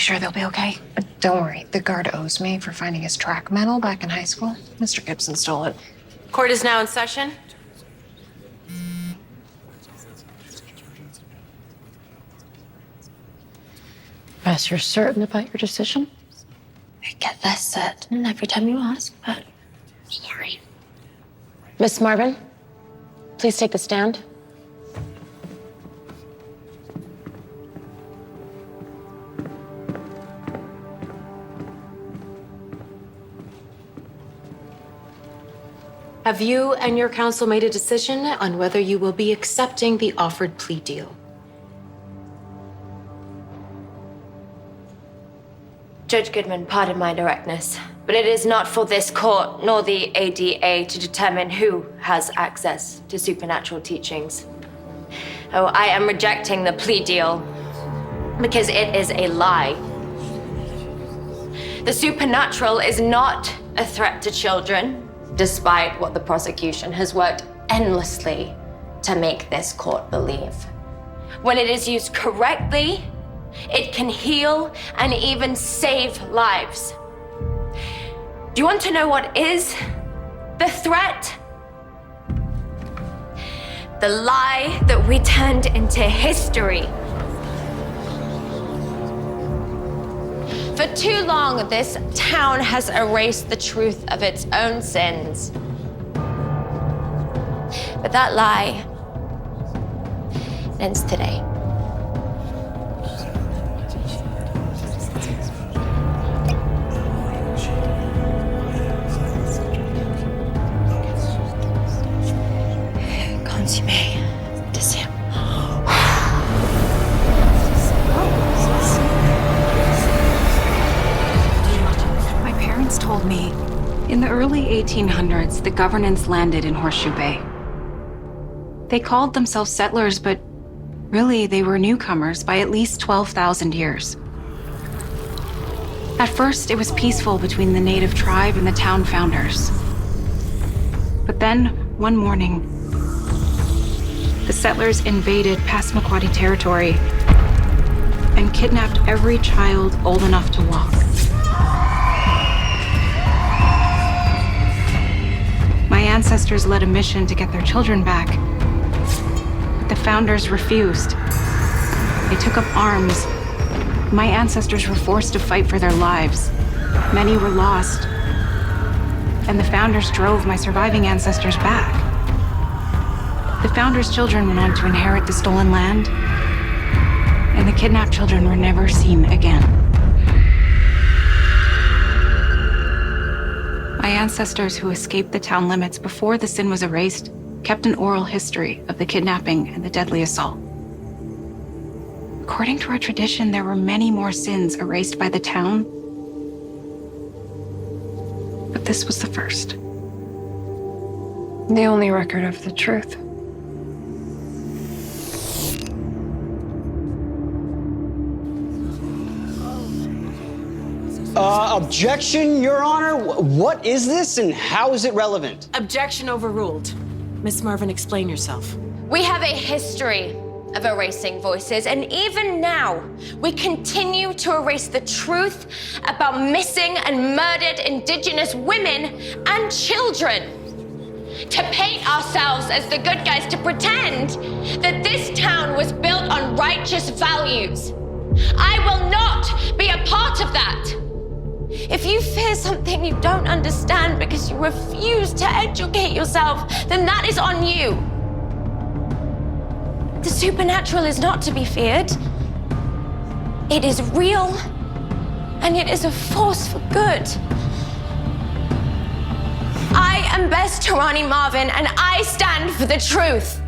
sure they'll be okay? Don't worry, the guard owes me for finding his track medal back in high school. Mr. Gibson stole it. Court is now in session. Bess, you're certain about your decision? I get less certain every time you ask, but sorry. Miss Marvin, please take the stand. Have you and your counsel made a decision on whether you will be accepting the offered plea deal? Judge Goodman, pardon my directness, but it is not for this court nor the A.D.A. to determine who has access to supernatural teachings. Oh, I am rejecting the plea deal because it is a lie. The supernatural is not a threat to children, despite what the prosecution has worked endlessly to make this court believe. When it is used correctly, it can heal and even save lives. Do you want to know what is the threat? The lie that we turned into history. For too long, this town has erased the truth of its own sins. But that lie ends today. My parents told me in the early 1800s, the governance landed in Horseshoe Bay. They called themselves settlers, but really they were newcomers by at least 12,000 years. At first, it was peaceful between the native tribe and the town founders. But then, one morning, the settlers invaded Passamaquoddy territory and kidnapped every child old enough to walk. My ancestors led a mission to get their children back, but the founders refused. They took up arms. My ancestors were forced to fight for their lives. Many were lost, and the founders drove my surviving ancestors back. The founders' children went on to inherit the stolen land, and the kidnapped children were never seen again. My ancestors who escaped the town limits before the sin was erased kept an oral history of the kidnapping and the deadly assault. According to our tradition, there were many more sins erased by the town, but this was the first. The only record of the truth. Objection, Your Honor. What is this and how is it relevant? Objection overruled. Miss Marvin, explain yourself. We have a history of erasing voices, and even now, we continue to erase the truth about missing and murdered Indigenous women and children. To paint ourselves as the good guys, to pretend that this town was built on righteous values. I will not be a part of that. If you fear something you don't understand because you refuse to educate yourself, then that is on you. The supernatural is not to be feared. It is real, and it is a force for good. I am Bess Marvin, and I stand for the truth.